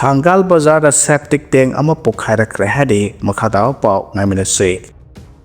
Thangal bazar da septic tank ama pokhaigre hadi makhada pau ngaiminase.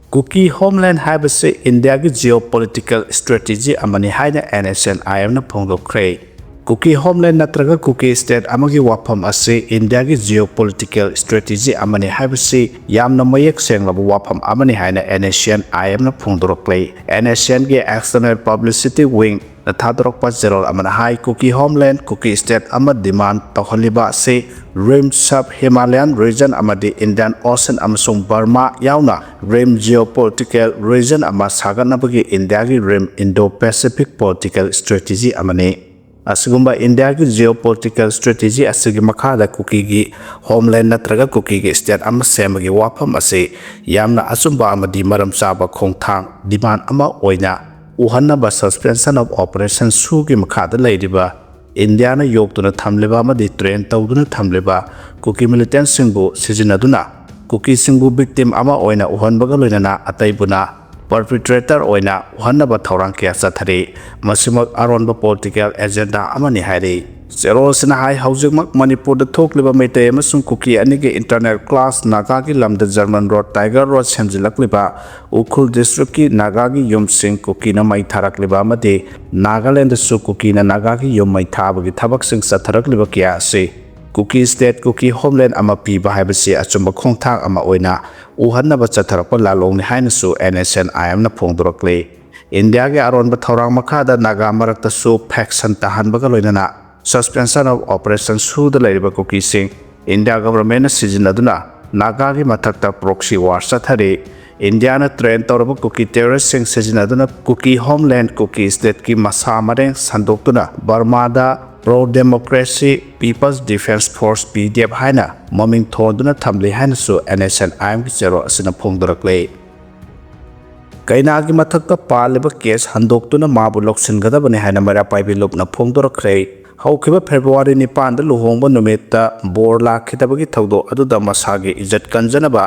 Kuki homeland habase India ki geopolitical strategy amani haina NSCN na phongdokre. Kuki homeland natraga Kuki state amagi wafam ase India ki geopolitical strategy amani habase yamna mayek senglaba wafam amani haina NSCN na phongdokre. NSCN ki external publicity wing na thadrok pa zero amana hai Kuki homeland Kuki state ama demand tohaliba se rim sub Himalayan region amadi Indian Ocean amasung Burma yauna rim geopolitical region ama saganabagi India ki rim Indo-Pacific political strategy amani asugumba India ki geopolitical strategy asigi makhada Kuki gi homeland natraga Kuki gi state ama semagi wafam ase yamna asumba amadi maram saba khongthang demand ama oina uhannaba suspension of operation sugi makhada leidiba India na yoktuna thamleba amadi train tawduna thamleba Kuki militant singbu sizinaduna Kuki singbu victim ama oina uhanbaga loinana ataibuna perpetrator oina uhannaba thorang kya sathari masimak aronba political agenda amani hairi zero sina hai haujingmak Manipur da thokliba meite amasung Kuki anige internet class naga ki lamda German road Tiger road semjilakliba Ukhul district ki naga ki yumsing Kuki na mai tharakliba amade Nagaland su Kuki na naga ki yum mai thabagi thabak sing satharakliba kya ase Kuki state Kuki homeland ama piba haibase achumba khongthang ama oina uhannaba chatharakpa lalong ni haina su NSCN na phongdorakle India ge aronba thorang makhada naga marakta su faction tahanbaga loinana suspension of operation suda laiba Kuki sing India government sizinaduna naga gi mathakta proxy war sathari India na train toraba Kuki terrorist sing sizinaduna Kuki homeland Kuki state ki masa mareng sandoktuna Burma da pro democracy people's defense force PDF haina moming thonduna thamli haina su NSCN ki zero asina phongdorakle kaina gi mathakta paleba case handoktuna mabu loksingadabani haina mara paibi lopna phongdorakre Haukiba February ni panda luhongba numita bor lakhidabagi thawdo aduda masage ijat kanjanaba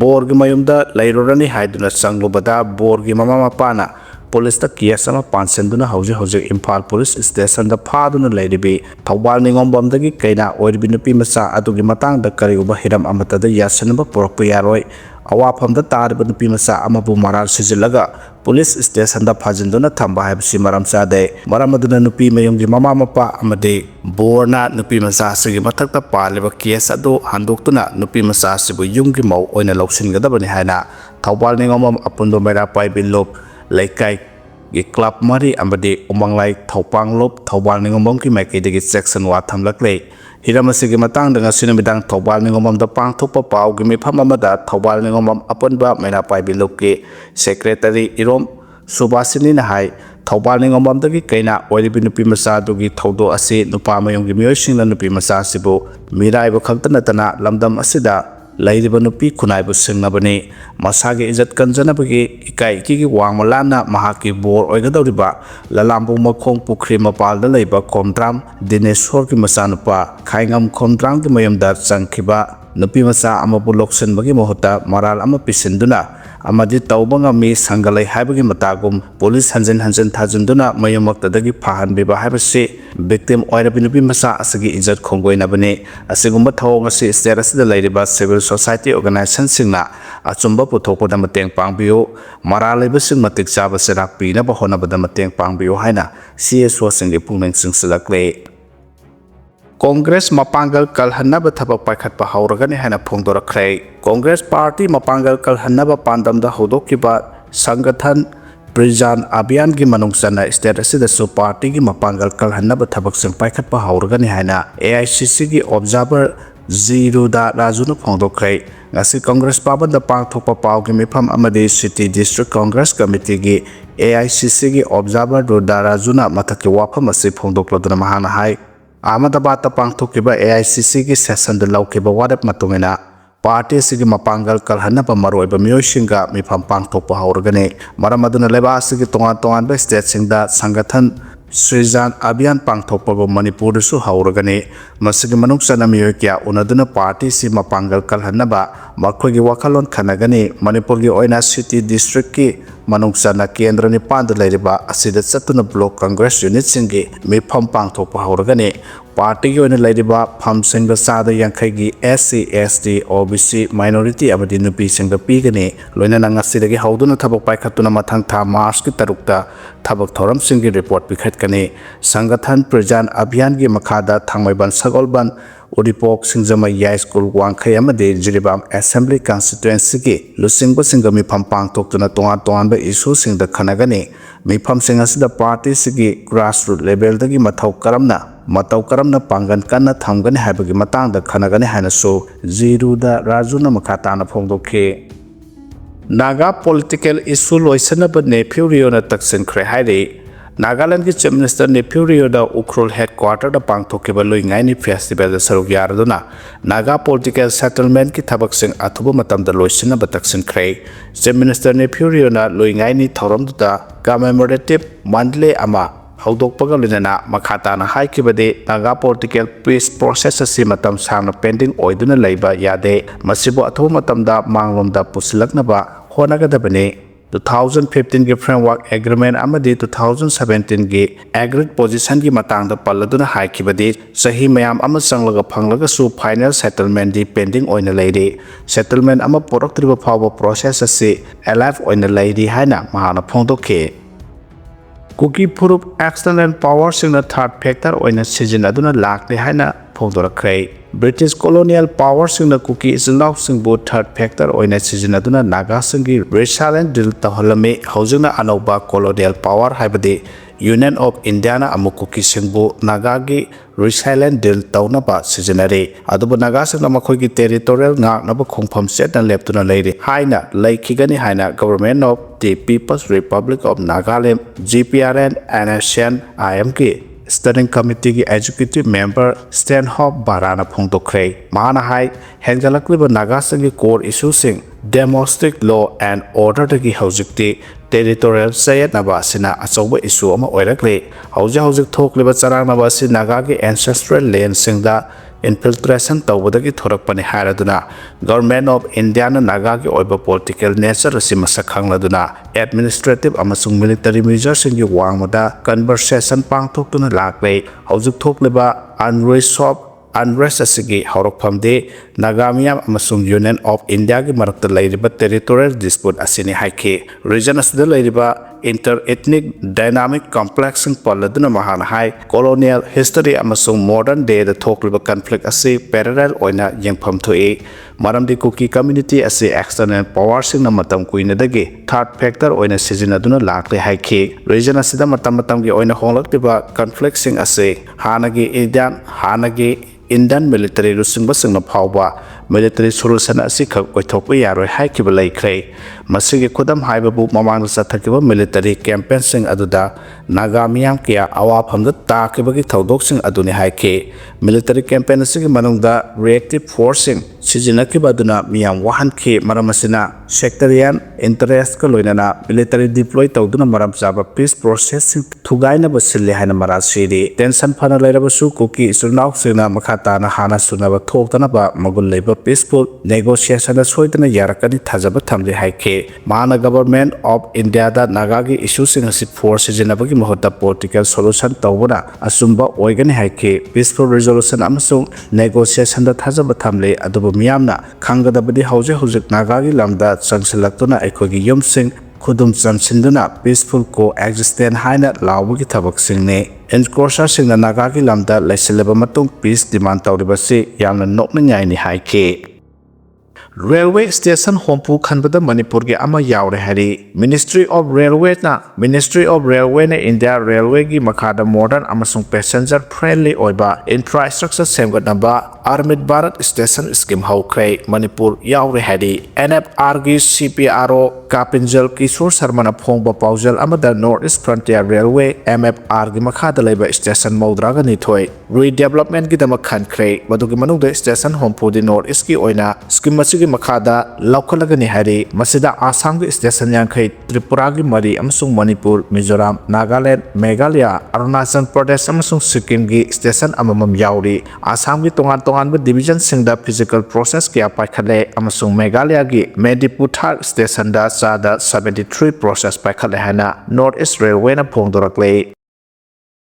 borgi mayumda lairorani haiduna sanglubada borgi mama mapana police ta case ama pansenduna hauji Imphal police station da phaduna lairibi thawbal ningombamdagi kaina oirbi nupi masa adugi matangda kariguba hiram amata da yasanba porokpa yaroi awafamda tarba nupi masa amabu maral sijilaga police station da phajinduna thamba haibsi maram sade maramaduna nupi mayumgi mama mapa amade borna nupi masa sigi mathakta paleba case adu handoktuna nupi masa sibu yumgi mau oina loksingadabani haina thawbal ningomam apundo mera paibi lop laikai gi club mari amade umanglai thawpang lop thawbal ningomam ki maikidagi section wa thamlakle Hiramasigi matang dengan sinumidang thawbal ningomam da pangthokpa pau gi mifam amada thawbal ningomam apunba mena paibi lopki secretary irom subasini na hai thawbal ningomam dagi kaina oiribi nupi masa dugi thawdo ase nupa mayong gi miyoisingna nupi masa sibu miraiba khakta natana lamdam asida lairiba nupi khunaibu singnabani masagi ijat kanjanabagi ikai ki wangmalana mahaki bor oigadawriba lalambu makhong pukhri mapalda leiba komtram dineshwar ki masanupa khaingam komtram ki mayamda changkhiba nupi masa amabu loksenbagi mohota maral ama pisinduna amadi tawbanga mi sangalai haibagi matagum police hanjen thajunduna mayamoktadagi phahanbiba haibase victim oirabi nupi masa asagi ijat khonggoinabani asigumba thawong ase state asida lairiba civil society organization singna achumba puthokpada mateng pangbiyo maralaiba sing matik chaba serak pina ba honabada mateng pangbiyo haina CSO singi pungning singsilakle Congress mapangal kalhannaba thabak paikhatpa hauragani haina phongdorakre Congress party mapangal kalhannaba pandamda hodokiba sangathan Prijan Abhiyan gi manungsana state asida su party gi mapangal kalhannaba thabak sing paikhatpa hauragani haina AICC gi observer Zero da rajuna phongdokre ngasi Congress pabanda pangthokpa pau gi mifam amadi city district Congress committee gi AICC gi observer da rajuna mathaki wafam ase phongdokloduna mahana hai Ahmedabad ta pangthokiba AICC gi session da laukiba wadap matungena party sigi mapangal kalhannaba maroiba miyoisinga mifam pangthokpa hauragani maramaduna leba sigi tongan ba state singda sangathan Srijan Abhiyan pangthokpago Manipur su hauragani masigi manuksana miyoy kya unaduna party si mapangal kalhannaba makhogi wakalon khanagani Manipur gi oina city district ki manungchana kendra ni panda lairiba asida chatuna block congress unit singi mifam pangthokpa hauragani party yoina lairiba phamsingda sada yankhai SC ST OBC minority amadi nupi singda pigani loina nangasidagi hauduna thabak paikhatuna mathang tha March ki tarukta thabak thoram singi report pikhatkani sangathan prajan abhiyan gi makhada thangmaiban sagolban Udipok Singjama Yai School Wangkhai amadi Jiribam Assembly Constituency ki lusingba singami phampang toktuna tongan ba issue singda khanagani mifam singasida party sigi grassroots level dagi mathau karamna pangan kanna thamgani haibagi matangda khanagani hanaso Ziru da Rajuna makhatana phongdokhe Naga political issue loisanaba nephew na taksin khre hairi Nagaland ki Chief Minister Nephew da Ukhrul headquarter da pangthokeba loingai ni festival da saruk yaraduna Naga political settlement ki thabak sing athuba matam da loisina bataksin khrei Chief Minister Nephew na loingai ni thoram da commemorative monthly ama haudokpaga linana makhata na haikibade Naga political peace process asi matam sangna pending oiduna leiba yade masibo athuba matam da manglom da pusilaknaba honagadabane 2015 के framework agreement amadi 2017 के agreed position की matang da palladuna haikibadi sahi mayam ama sanglaga phanglaga su final settlement di pending oina leidi settlement ama poroktriba phawa process ase alive oina leidi haina mahana phongdokhe Kuki Purup external power singna third factor oina season aduna lakle haina phongdorakhrei British colonial power singna Kuki isnaw singbo third factor oina season aduna Naga singi resilient deal taholame haujuna anoba colonial power haibadi Union of India na amu Kuki singbo Naga gi resilient deal taunaba seasonary adubu Naga singna makhoi gi territorial nga naba khongpham set na leptuna leiri haina laikhigani haina government of the People's Republic of Nagaland GPRN NSCN IM ki Steering Committee ki Executive Member Stanhope Barana phongdokhrei mahana hai hengalakliba Naga singi core issue sing domestic law and order dagi haujikti territorial sayat naba sina achauba issue ama oirakle hauja thokliba charang naba si Naga ki ancestral land singda infiltration tawbadagi thorakpani hairaduna government of India na Naga ki oiba political nature asi masak khangladuna administrative amasung military measures singi wangmada conversation pangthoktuna lakle haujuk thokleba unrest asigi haurokphamde Nagamiyam amasung Union of India ki marakta lairiba territorial dispute asini haike region asida lairiba inter-ethnic dynamic complex palladuna mahana hai colonial history amasung modern day da thokliba conflict asi parallel oina yengpham thoi maramdi Kuki community asi external power sing na matam kuina dagi third factor oina season aduna lakle haike region asida matam gi oina honglaktiba conflict sing asi hanagi Indian military rusingba singna phawba military solution asi khak oithokpa yaroi haikiba laikhrei masigi khudam haibabu mamang sathakiba military campaign sing aduda Naga miyam kya awaphamda takibagi thodok sing aduni haike military campaign asigi manungda reactive forcing sijinakiba aduna miyam wahankhe maramasina sectarian interest ka loinana military deploy tawduna maram jaba peace process thugaina basille haina marasiri tension phana lairabasu Kuki isurnaw singna makhata na hana sunaba thoktana ba magul leiba peaceful negotiation soidana yarakani thajaba thamle haike mana government of India da Naga gi issue sing asi force jinabagi mahota political solution tawbana asumba oigani haike peaceful resolution amasung negotiation da thajaba thamle adubu miyamna khangadabadi haujuk Naga gi lamda changsilaktuna aikogi yumsing khudum chamsinduna peaceful coexistence haina lawgi thabak singne encourage singna Naga gi lamda laisilaba matung peace demand tawribasi yamna nokningai ni haike Railway station hompu khanbada Manipur ge ama yaore hari Ministry of Railway na India Railway gi makhada modern amasung passenger friendly oiba infrastructure semgatnaba Armit Bharat Station scheme haukrei Manipur yaore hari NFR gi CPRO Kapinjal Kishore Sharma na phongba paujal amada North East Frontier Railway MFR gi makhada leiba station maudraga ni thoi redevelopment gi dama khankrei madugi manungda station hompu di North East ki oina scheme ꯑꯁꯤꯒꯤ ꯃꯈꯥꯗ ꯂꯧꯈꯠꯂꯒꯅꯤ ꯍꯥꯏꯔꯤ ꯃꯁꯤꯗ ꯑꯁꯥꯝꯒꯤ station 50 ꯇ꯭ꯔꯤꯄꯨꯔꯥꯒꯤ 3 ꯑꯃꯁꯨꯡ ꯃꯅꯤꯄꯨꯔ ꯃꯤꯖꯣꯔꯥꯝ ꯅꯥꯒꯥꯂꯦꯟ ꯃꯦꯘꯥꯂꯌꯥ ꯑꯔꯨꯅꯥꯆꯜ ꯄ꯭ꯔꯗꯦꯁ ꯑꯃꯁꯨꯡ ꯁꯤꯛꯀꯤꯝꯒꯤ station ꯑꯃꯃꯝ ꯌꯥꯎꯔꯤ ꯑꯁꯥꯝꯒꯤ ꯇꯣꯉꯥꯟꯕ ꯗꯤꯕꯤꯖꯟꯁꯤꯡꯗ ꯐꯤꯖꯤꯀꯦꯜ ꯄ꯭ꯔꯣꯁꯦꯁ ꯀꯌꯥ ꯄꯥꯏꯈꯠꯂꯦ ꯑꯃꯁꯨꯡ ꯃꯦꯘꯥꯂꯌꯥꯒꯤ ꯃꯦꯗꯤꯄꯨꯊꯥꯔ ꯁ꯭ꯇꯦꯁꯟꯗ ꯆꯥꯗ 73 ꯄ꯭ꯔꯣꯁꯦꯁ ꯄꯥꯏꯈꯠꯂꯦ ꯍꯥꯏꯅ ꯅꯣꯔꯊ ꯏꯁ ꯔꯦꯜꯋꯦꯅ ꯐꯣꯡꯗꯣꯔꯛꯂꯦ